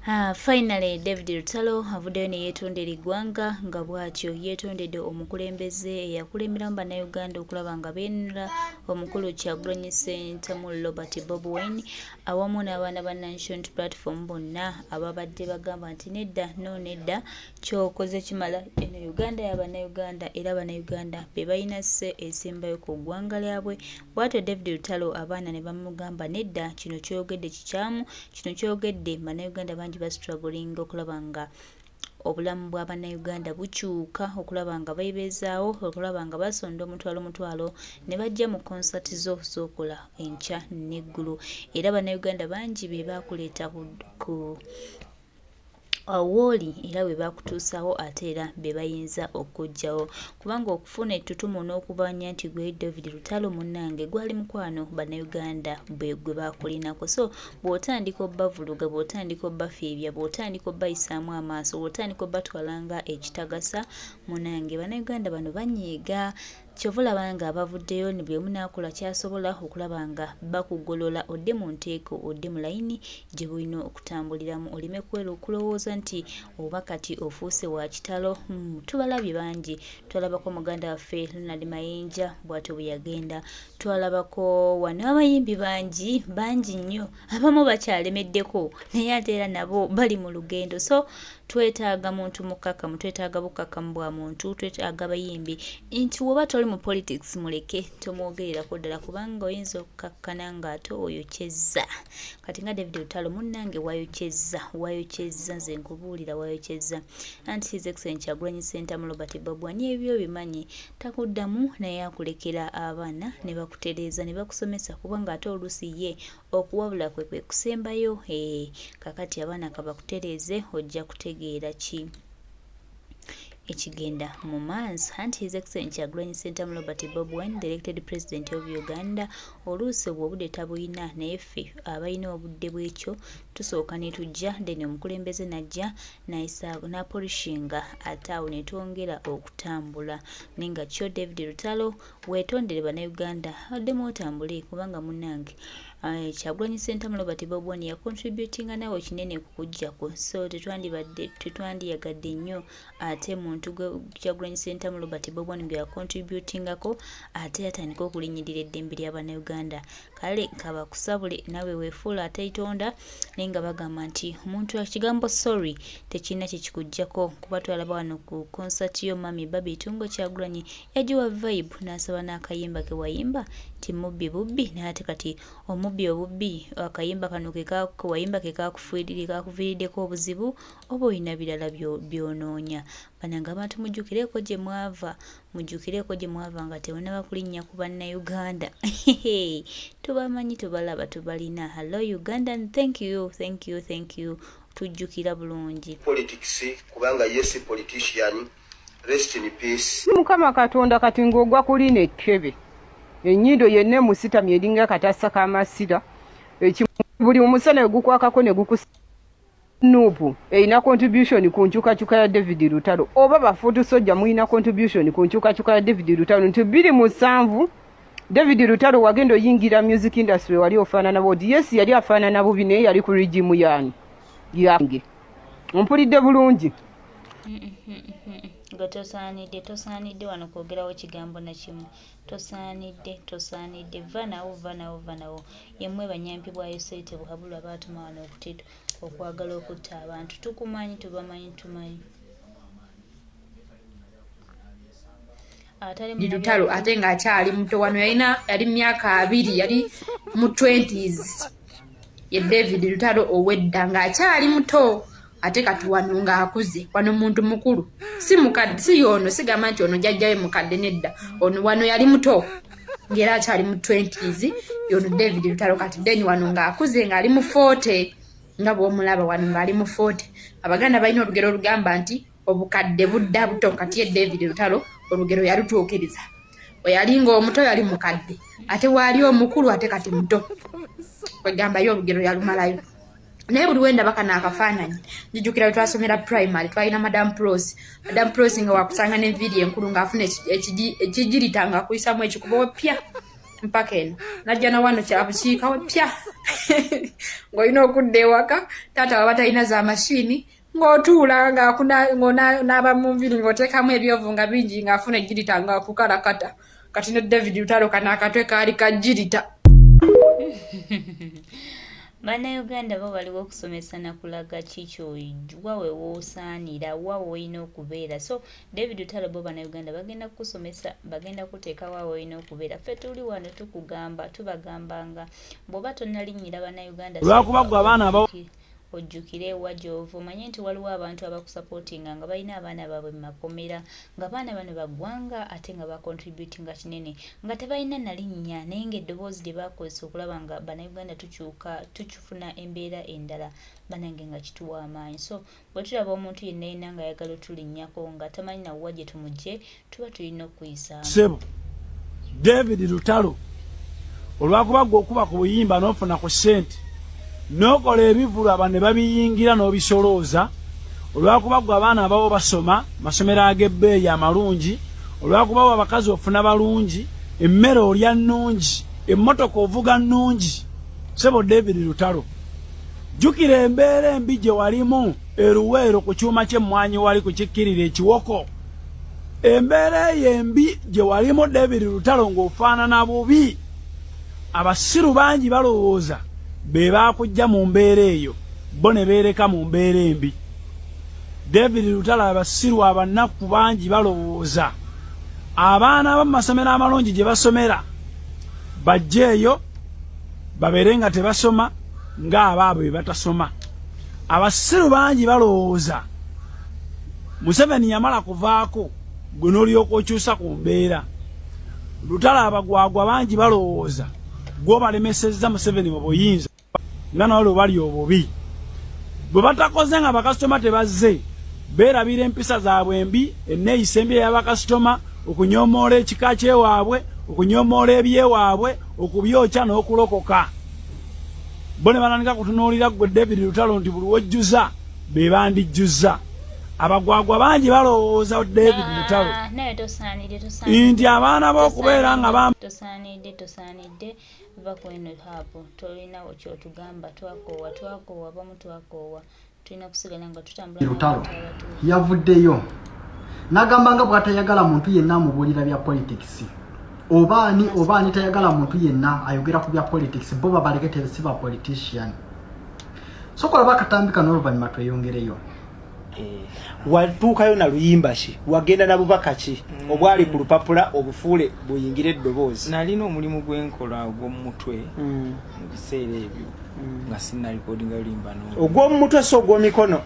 Finally, David Lutalo avuddeyo ne yeetondera eggwanga nga bw'atyo yeetondedde omukulembeze eyakulemberamu Bannayuganda okulaba nga beenula omukulu Kyagulanyi Ssentamu Robert Bobi Wine awamu n'abaana ba Nation Platform bonna ababadde bagamba nti nedda nedda ky'okoze kimala eno Uganda y'Abannayuganda era Abannayuganda be balina sse esembayo ku ggwanga lyabwe. Bw'atyo David Lutalo abaana ne bamugamba nedda kino ky'oyogedde kikyamu, kino ky'oyogedde Bannayuganda bangi bastruggling okulaba nga obulamu bwa Bannayuganda bukyuka, okulaba nga beebezaawo, okulaba nga basonda omutwalo ne bajja mu konsati z'okola enkya n'eggulu. Era Bannayuganda bangi be baakuleeta ku wooli era bwe bakutuusawo ate era be bayinza okujjawo, kubanga okufuna ettutumu n'okubanya nti gwe David Lutalo munnange gwali mukwano Bannayuganda gwe baakulinako. So bw'otandika obbavuluga, bw'otandika obbafiibya, bw'otandika obbayisaamu amaaso, bw'otandika obbatwalanga ekitagasa, munnange Bannayuganda bano banyiiga. Kyova olaba nga abavuddeyo ne buli omu n'akola ky'asobola okulaba nga bakugolola odde mu nteeko, odde mu layini gye bulina okutambuliramu, oleme kulowooza nti oba kati ofuuse wa kitalo. Tubalabye bangi, twalabako muganda waffe Ronald Mayinja bw'atyo bwe yagenda, twalabako wano abayimbi bangi nnyo, abamu bakyalemeddeko naye ate era nabo bali mu lugendo. So twetaaga muntu mukkakkamu, twetaaga bukkakkamu bwa muntu, twetaaga bayimbi nti woba toli mu politics muleke tomwogererako ddala, kubanga oyinza okukkakkana ng'ate oyokyezza. Kati nga David Lutalo munnange wayokyezza, nze nkubuulira wayokyezza. Anti His Excellency Kyagulanyi Ssentamu Robert Bobi Wine ebyo bimanyi takuddamu naye akulekera abaana ne bakutereeza ne bakusomesa, kubanga ate oluusi ye okuwabula kwe kusembayo. Kakati abaana kabakutereeze ojja kutegeera ki ekigenda mu maaso. Anti His Excellency Kyagulanyi Ssentamu Robert Bobi Wine, the elected president of Uganda, oluusi obudde tabuyina naye ffe abalina obudde bw'ekyo tusooka ne tujja, then omukulembeze najja n'apolishinga ate awo ne twongera okutambula. Naye nga kyo David Lutalo weetondere Bannayuganda oddemu otambule, kubanga munnange Kyagulanyi Ssentamu Robert Bobi Wine yakontributinga nawe kinene ku kujjako, so tetwandiyagadde nnyo ate muntu gwe Kyagulanyi Ssentamu Robert Bobi Wine gwe yakontributingako ate yatandika okulinnyirira eddembe ly'Abannayuganda. Kale kabakusabule nawe weefuula ateitonda, naye nga bagamba nti omuntu ekigambo sorry tekirina kye kikuggyako, kuba twalaba wano ku konsati yo Mami Baby Tungo Kyagulanyi yagiwa vibe n'asaba n'akayimba ke wayimba ti mubbi bubbi, n'ate kati omubbi obubbi akayimba kano wayimba ke kakuviiriddeko obuzibu oba olina birala byonoonya. Bananga abantu mujjukireko gye mwava, nga tebonna bakulinnya ku Bannayuganda. Tubamanyi, tubalaba, tubalina. Hello Ugandan, thank you. Tujjukira bulungi politics kubanga yes politician, rest in peace. Mukama Katonda kati ng'ogwa kulina ekkebe ennyindo yenna musitamye eringa katassa k'amasira, buli omusana egukwakako ne gukunuupu erina contribution ku nkyukakyuka ya David Lutalo, oba bafuutu sojja mulina contribution ku nkyukakyuka ya David Lutalo. Nti 2007 David Lutalo wagenda oyingira music industry wali ofaanana bodi. Yes yali afaanana bubi naye yali ku regimu yange. Ompulidde bulungi? Nga tosaanidde wano kwogerawo kigambo na kimu. Tosaanidde. Vanawo. Yemmwe banyampi bwa Yosete buhabulwa baatuma wano okwagala okutta abantu. Tukumanyi, tumanyi. Lutalo ate ng'akyali muto wano, yali myaka 2, yali mu 20s. Ye David Lutalo owedda ng'akyali muto, ate kati wano ng'akuze. Wano muntu mukulu, si mukadde, si yono sigamba nti ono jjajjawe mukadde, nedda. Ono wano yali muto ng'era akyali mu 20s yono David Lutalo. Kati deni wano ng'akuze ng'ali mu 40, nga bw'omulaba wano ng'ali mu 40. Abaganda balina olugero olugamba nti obukadde budda buto, kati ye David Lutalo olugero yalutuukiriza. Oyali ng'omuto yali mukadde, ate waali omukulu ate kati muto. Kwegamba yo olugero yalumalayo. Naye buli wenda baka n'akafaananyi. Njijjukira twasomera primary, twalina Madam Pros nga wakusanga n'enviiri enkulu ng'afuna ekijirita ng'akuyisamu ekikubo pya. mpaka eno najja na wano kyabukiikawo pya ng'olina okudda ewaka taata waba talina za mashini ng'otuula ng'onaaba mu nviri ng'oteekamu ebyovu nga bingi ng'afuna ejjirita nga kukalakata kati ne David Lutalo kana akatwe kaali kajjirita. Bannayuganda bo baliwo okusomesa na kulaga kikyo wawe woosaanira wawe olina okubeera. So David Lutalo bo Bannayuganda bagenda kukusomesa, bagenda kuteeka wawe olina okubeera. Ffe tuli wano tukugamba tubagambanga bw'oba tonnalinnyira Bannayuganda lwakuba gwe abaana ojjukire wajoovu manye nti waliwo abantu abakusapootinga nga balina abaana baabwe mu makomera nga abaana bano baggwanga ate nga bakontributinga kinene nga tebalina nalinnya naye ng'eddoboozi lye baakozesa okulaba nga Bannayuganda tukifuna embeera endala banange nga kituwa amaanyi. So bwe tulaba omuntu yenna yenna nga ayagala otulinnyako nga tamanyi nawuwa gye tumugye tuba tulina okuyisaamu. Sebo David Lutalo olwakuba gwe okuba ku buyimba n'ofuna ku ssente nokola ebivulu abantu ne babiyingira n'obisolooza olwakuba gwe abaana ababo basoma masomero ag'ebbeeyi amalungi olwakuba abakazi ofuna balungi emmere olya nnungi emmotoka ovuga nnungi. Sebo David Lutalo jjukira embeera embi gye walimu eruweero ku kyuma ky'emmwanyi wali kukikkirira ekiwoko. Embeera eyo embi gye walimu David Lutalo ng'ofaanana bubi. Abasiru bangi balowooza be baakujja mu mbeera eyo bo ne beereka mu mbeera embi. David Lutalo abasiru abannaku bangi balowooza abaana abamu masomero amalungi gye basomera bajjeeyo babeere nga tebasoma ng'abaabo be batasoma. Abasiru bangi balowooza Museveni yamala kuvaako gwe n'olyoka okyusa ku mbeera. Lutalo abagwagwa bangi balowooza gw'obalemesezza Museveni mu buyinza nga nawe bali obubi. Bwe batakoze nga bakasitoma tebazze beerabira empisa zaabwe embi enneeyisa embi ey'abakasitoma okunyomoola ekika kyewaabwe okunyomoola ebyewaabwe okubyokya n'okulokoka. Bo ne banandika kutunuulira ggwe David Lutalo nti buli wojjuza be bandijjuza. Abagwagwa bangi balowooza David Lutalo nti abaana b'okubeera nga tosaanidde va kweno hapo tolina kyotugamba twakoowa bamu twakoowa tulina kusigala nga tutambula. Lutalo yavuddeyo n'agamba nga bw'atayagala muntu yenna amubuulira bya politics obaani tayagala muntu yenna ayogera ku bya politics bo babaleke si ba politician. Sokola bakatambika n'oluvannyuma tweyongereyo. Watuukayo na luyimba ki wagenda na bubaka ki obwali ku lupapula obufuule buyingire eddoboozi. Nalina omulimu gw'enkola ogw'omu mutwe mu biseera ebyo nga sinna recordinga luyimba ogw'omu mutwe so ogw'omikono.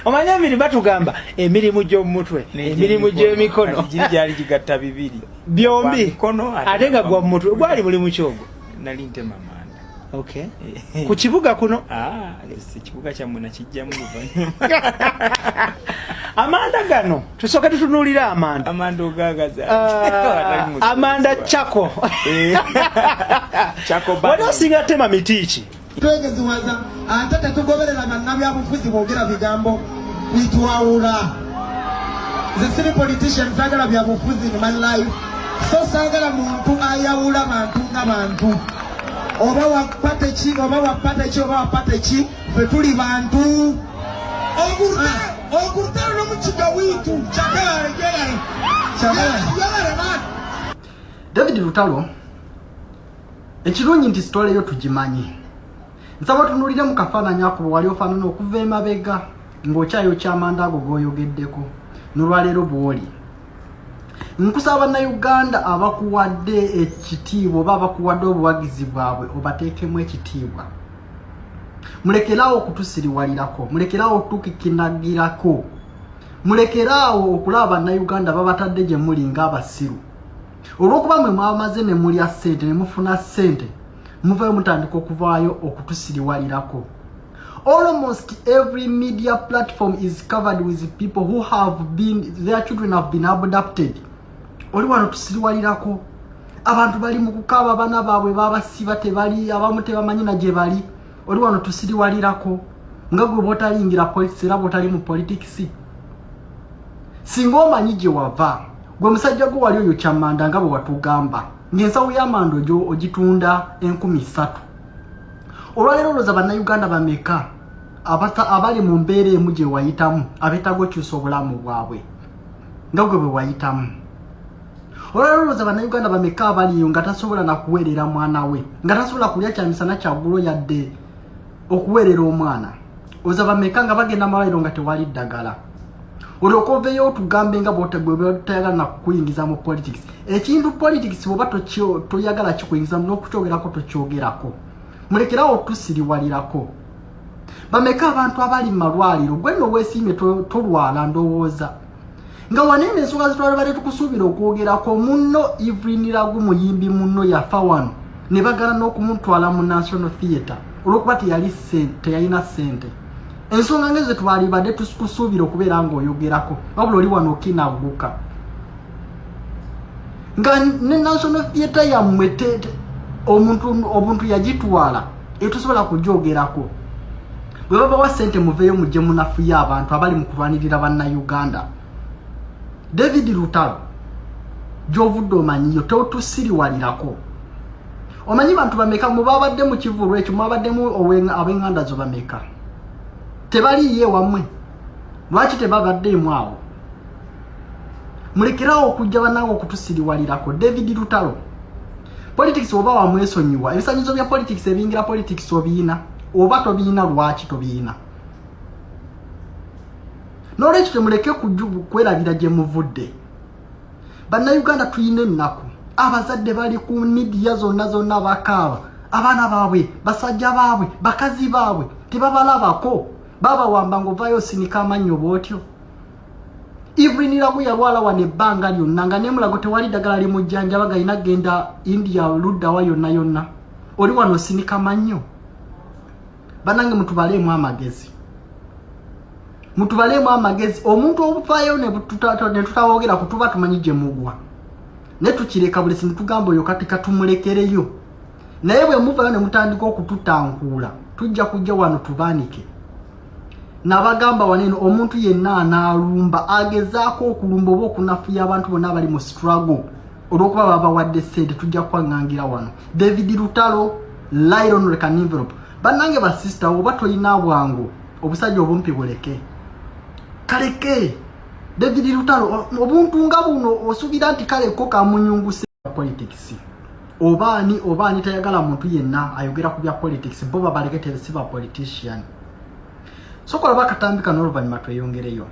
Omanya emirimu batugamba emirimu gy'omu mutwe emirimu gy'emikono giri gyali gigatta bibiri byombi ate nga gwa mu mutwe gwali mulimu kyogwo. Nali ntema amanda. Okay. Ku kibuga kuno kibuga kyammwe nakijjamu luvannyuma. Amanda gano tusooka tutunuulira amanda ogagaza amanda chako wali osinga tema miti ki twegeziwaza ate tetugoberera bannabyabufuzi boogera bigambo bitwawula. Nze siri politician saagala byabufuzi in my life, so saagala muntu ayawula bantu nga bantu. Oba wapate ki ffe tuli bantu. Ogurutalo n'omukiga wiitu David Lutalo ekirungi nti sitole yo tugimanyi. Nsaba tunuulire mu kafaananyi ako wali ofaanana okuva emabega ng'okyayo ky'amanda ago g'oyogeddeko n'olwaleero bw'oli. Nkusaba Bannayuganda abakuwadde ekitiibwa oba abakuwadde obuwagizi bwabwe obateekemu ekitiibwa. Mulekeraawo okutusiriwalirako, mulekeraawo okutukikinagirako, mulekeraawo okulaba Bannayuganda babatadde gye muli ng'abasiru. Olw'okuba mwe mwamaze ne mulya ssente ne mufuna ssente muvayo mutandika okuvaayo okutusiriwalirako. Almost every media platform is covered with people who have been, their children have been abducted. Oli wano tusiriwalirako. Abantu bali mu kukaaba abaana baabwe babasiba tebali, abamu tebamanyi na gye bali. Oli wano tusiriwalirako. Nga gwe bw'otayingira politics era bw'otali mu politics. Singa omanyi gye wava, gwe musajja gwo wali oyo kyamanda nga bwe watugamba ng'ensawo y'amanda ogyo ogitunda 13,000 olwaleero olowooza bannayuganda bameka abali mu mbeera emu gye wayitamu abeetaaga okyusa obulamu bwabwe nga gwe bwe wayitamu olwaleero olowooza bannayuganda bameka abaliyo nga tasobola nakuweerera mwana we nga tasobola kulya kyamisana kyaggulo yadde okuweerera omwana olowooza bameka nga bagenda amalwaliro nga tewali ddagala olyoka oveeyo otugambe nga bwotayagala nakukuyingiza mu politics ekintu politics bwoba toyagala kikuyingiza n'okukyogerako tokyogerako mulekerawo tusiriwalirako bameka abantu abali mu malwaliro gwe nno weesiimye tolwala ndowooza nga wanene ensonga zitwala bale tukusuubira okwogerako munno ivriniragu muyimbi munno yafa wano ne bagala n'okumutwala mu National Theatre olwokuba teyalina ssente ensonga ngezo twalibadde tukusuubira okubeera ng'oyogerako wabula oli wano okinaguka nga ne National Theatre yammwe omuntu yagitwala etusobola kugyogerako bwe babawa ssente muveeyo mujje munafuye abantu abali mu kulwanirira bannayuganda David Lutalo gy'ovudde omanyiyo totusiriwalirako omanyi bantu bameka mubabadde mu kivulu ekyo mubabaddemu ab'enganda zo bameka tebaliye wammwe lwaki tebabaddeemu awo mulekerawo okujja bannange okutusiriwalirako David Lutalo politics oba wamwesonyiwa ebisanyizo bya politics ebiyingira politics obiina oba tobiina lwaki tobiina n'olwekyo temuleke kwerabira gye muvudde bannayuganda tuyina ennaku abazadde bali ku midiya zonna bakaaba abaana baabwe basajja baabwe bakazi baabwe tebabalabako babawamba ng'ovaayo osinika amannyo bw'otyo ivriniragu yalwala wano ebbanga lyonna nga nemulago tewali ddagala limujjanjaba galina genda India luddawa yonna oli wano osinika mannyo bannange mutubaleemu amagezi omuntu obufaayo ne tutawogera kutuba tumanyi gye mugwa ne tukireka buli sintu tugamba oyo kati katumulekereyo naye bwe muvaayo ne mutandika okututankuula tujja kujja wano tubaanike nabagamba waneno omuntu yenna anaalumba agezaako okulumba oba okunafuya abantu bonna abali mu struggle olw'okuba babawadde ssente tujja kwangangira wano David Lutalo Lion Rekan Envelope bannange basista oba tolina bwangu obusajja obumpi buleke kaleke David Lutalo obuntu nga buno osuubira nti kaleko kamunyunguse politics obaani tayagala muntu yenna ayogera ku bya politics bo babaleke tebesiba politician sokola bakatambika n'oluvannyuma tweyongereyo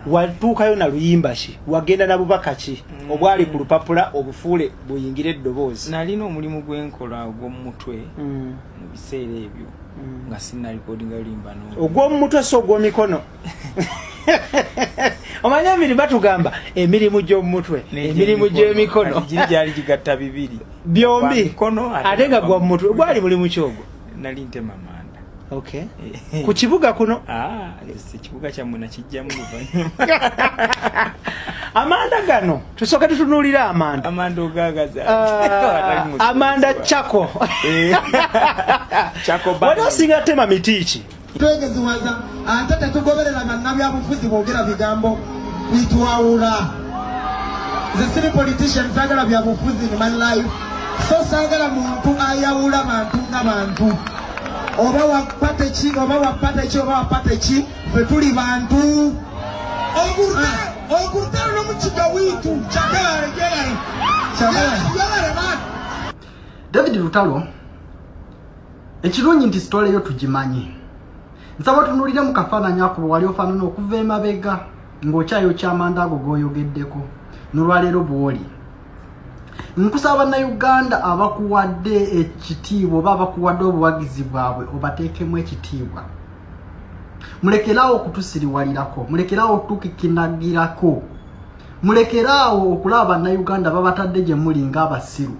watuukayo na luyimba ki wagenda na bubaka ki obwali ku lupapula obufuule buyingire eddoboozi nalina omulimu gwenkola ogw'omumutwe mu biseera ebyo nga sinna recordinga luyimba ogw'omumutwe so ogw'omikono omanye emirimu batugamba emirimu gy'omumutwe emirimu gy'emikono giri gyali gigatta bibiri byombi ate nga gw'omumutwe gwali mulimu kyogwo nali ntema amanda okay ku kibuga kuno ekibuga kyammwe nakijjamu luvannyuma amanda gano tusooka tutunuulira amanda ogagaza amanda chako wali osinga tema miti ki twegeziwaza ate tetugoberera bannabyabufuzi boogera bigambo bitwawula nze siri politician saagala byabufuzi in my life so saagala muntu ayawula bantu n'abantu oba wapate ki oba wapate ki ffe tuli bantu ogurutalo n'omukiga wiitu kyagala David Lutalo ekirungi nti sitole eyo tugimanyi nsaba tunuulire mu kafaananyi ako bwe wali ofaanana okuva emabega ng'okyayo kyamanda ago g'oyogeddeko n'olwaleero bw'oli nkusaba bannayuganda abakuwadde ekitiibwa oba abakuwadde obuwagizi bwabwe obateekemu ekitiibwa mulekeraawo okutusiriwalirako mulekeraawo okutukikinagirako mulekeraawo okulaba bannayuganda babatadde gye muli ng'abasiru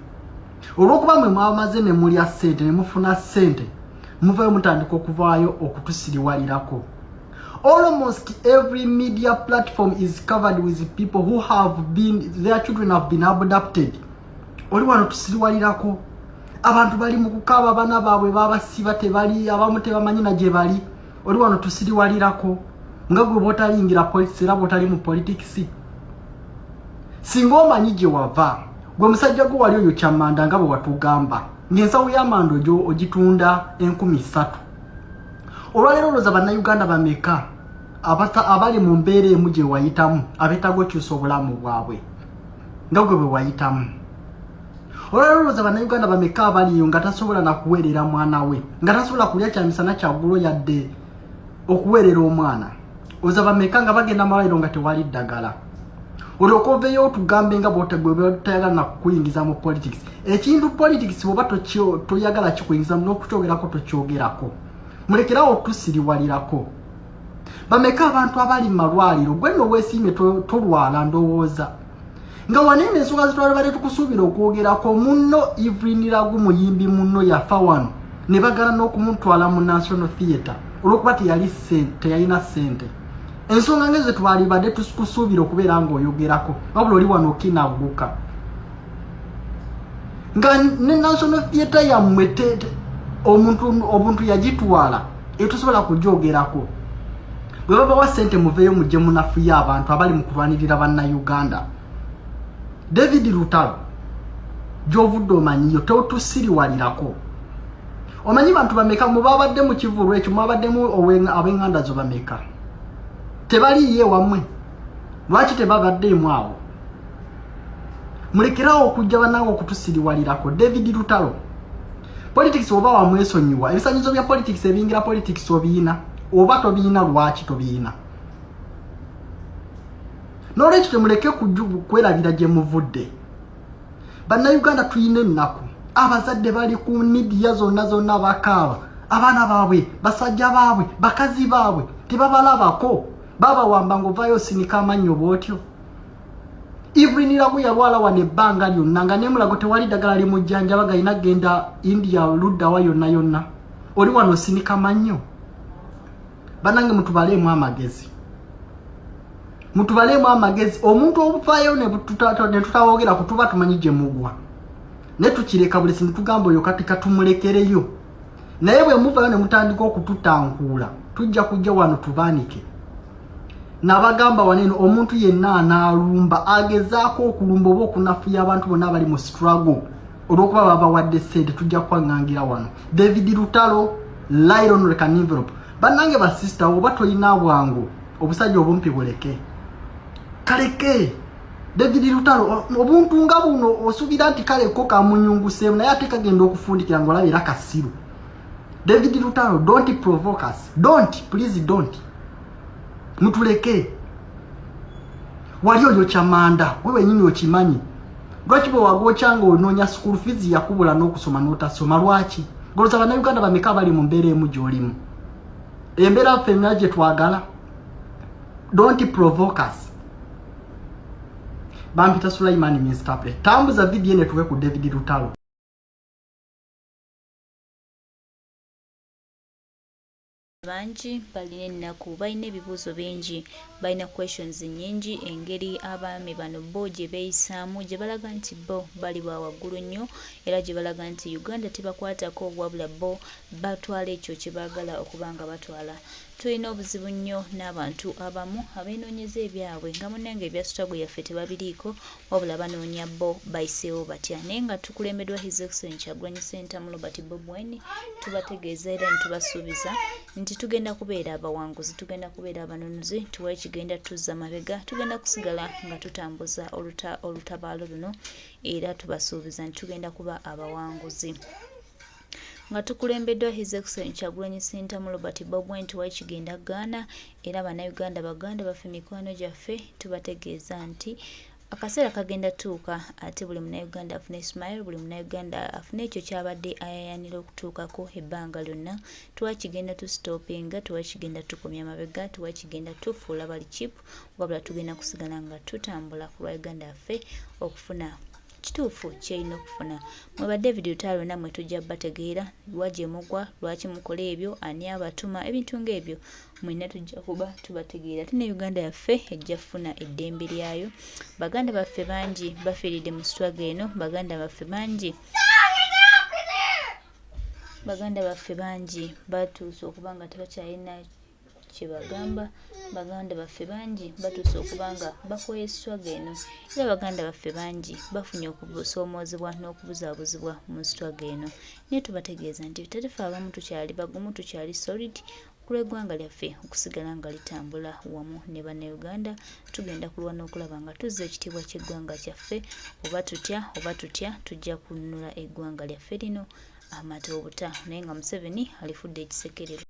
olw'okuba mwe mwamaze ne mulya ssente ne mufuna ssente muvayo mutandika okuvaayo okutusiriwalirako almost every media platform is covered with people who have been their children have been abducted oli wano tusiriwalirako abantu bali mu kukaaba abaana baabwe babasiba tebali abamu tebamanyi na gye bali oli wano tusiriwalirako nga gwe bw'otalingira politics era bw'otali mu politics singa omanyi gye wava gwe musajja gwo wali oyo kyamanda nga bwe watugamba ng'ensawo y'amanda ogitunda 3,000 olwaleero olowooza bannayuganda bameka abali mu mbeera emu gye wayitamu abeetaaga okyusa obulamu bwabwe nga gwe bwe wayitamu olwaleero olowooza bannayuganda bameka abaliyo nga tasobola nakuweerera mwana we nga tasobola kulya kyamisana kyaggulo yadde okuweerera omwana olowooza bameka nga bagenda malwaliro nga tewali ddagala olyoka oveeyo otugambe nga bwotayagala nakukuyingiza mu politics ekintu politics bwoba toyagala kikuyingiza n'okukyogerako tokyogerako mulekerawo otusiriwalirako bameka abantu abali mu malwaliro gwe nno weesiimye tolwala ndowooza nga wanene ensonga zitwala bali tukusuubira okwogerako munno ivriniragu muyimbi munno yafa wano ne bagala n'okumutwala mu National Theatre olwokuba teyalina ssente ensonga ngezo twalibadde tukusuubira okubeera ng'oyogerako wabula oli wano okinaguka nga ne National Theatre yammwe omuntu yagitwala etusobola kugyogerako bwe babawa ssente muveeyo mujje munafuye abantu abali mu kulwanirira bannayuganda David Lutalo gy'ovudde omanyiyo totusiriwalirako omanyi bantu bameka mubabadde mu kivulu ekyo mubabaddemu ab'enganda zo bameka tebaliiye wammwe lwaki tebabaddeemu awo mulekerawo okujja bannange okutusiriwalirako David Lutalo politics oba wamwesonyiwa ebisanyizo bya politics ebiyingira politics obiina oba tobiina lwaki tobiina n'olwekyo temuleke kwerabira gye muvudde bannayuganda tuyina ennaku abazadde bali ku midiya zonna bakaaba abaana baabwe basajja baabwe bakazi baabwe tebabalabako babawamba ng'ovaayo osinika amannyo bw'otyo ivriniragu yalwala wano ebbanga lyonna nga nemulago tewali ddagala limujjanjaba galina genda India luddawa yonna oli wano osinika mannyo bannange mutubaleemu amagezi omuntu obufaayo ne tutawogera kutuba tumanyi gye mugwa ne tukireka buli sintu tugamba oyo katika tumulekereyo naye bwe muvaayo ne mutandika okututankuula tujja kujja wano tubaanike nabagamba waneno omuntu yenna analumba agezaako okulumba oba okunafuya abantu bonna abali mu struggle olw'okuba babawadde ssente tujja kwangangira wano David Lutalo Lion Rekan Envelope bannange basista oba tolina bwangu obusajja obumpi buleke kaleke David Lutalo obuntu nga buno osuubira nti kaleko kamunyunguseemu naye ate kagenda okufundikira ng'olabira kasiru David Lutalo don't provoke us please don't mutuleke wali oyo kyamanda gwe wenyini okimanyi lwaki bwe wagokyanga onoonya school fees yakubula n'okusoma n'otasoma lwaki ngoloza bannayuganda bameka bali mu mbeera emu gy'olimu embeera ffenna gye twagala don't provoke us bampita Sulaiman Minstaple tambuza video ne tuwe ku David Lutalo bangi balina ennaku balina ebibuuzo bingi balina questions nyingi engeri abaami bano bo gye beeyisaamu gye balaga nti bo bali ba waggulu nnyo era gye balaga nti Uganda tebakwatako wabula bo batwala ekyo kye baagala okuba nga batwala tulina obuzibu nnyo n'abantu abamu abeenoonyeza ebyabwe nga munnange ebya struggle yaffe tebabiriiko wabula banoonya bo bayiseewo batya naye nga tukulembeddwa His Excellency Kyagulanyi Ssentamu Robert Bobi Wine tubategeeza era netubasuubiza nti tugenda kubeera abawanguzi tugenda kubeera abanunuzi tuwa ekigenda tuzza mabega tugenda kusigala nga tutambuza olutabaalo luno era tubasuubiza nti tugenda kuba abawanguzi nga tukulembeddwa His Excellency Kyagulanyi Ssentamu Robert Bobi Wine tuwa ekigenda Ghana era bannayuganda baganda baffe mikwano gyaffe tubategeeza nti akaseera kagenda tuuka ate buli munnayuganda afune smile buli munnayuganda afune ekyo kyabadde ayayanira okutuukako ebbanga lyonna tuwa kigenda tusitopinga tuwa kigenda tukomya mabega tuwa kigenda tufuula bali chip wabula tugenda kusigala nga tutambula ku lwayuganda yaffe okufuna kituufu kyerina okufuna mweba David Lutalo namwe tujja bategeera lwaje mugwa lwaki mukola ebyo ani abatuma ebintu ng'ebyo mwena tujja kuba tubategeera tine Uganda yaffe ejja kufuna eddembe lyayo baganda baffe bangi bafiiridde mu struggle eno baganda baffe bangi batuuse okuba nga tebakyalina kyebagamba. Baganda baffe bangi batuuse okuba nga bakweswa geno era baganda baffe bangi bafunye okusoomozebwa n'okubuzaabuzibwa mu sitwaga eno. Naye tubategeeza nti tetufe abamu tukyali bagumu, tukyali solid kulw'eggwanga lyaffe okusigala nga litambula wamu ne bannayuganda. Tugenda kulwana okulaba nga tuzza ekitiibwa ky'eggwanga kyaffe. Oba tutya tujja kununula eggwanga lyaffe lino amata obuta. Naye nga Museveni alifudde ekisekererwa.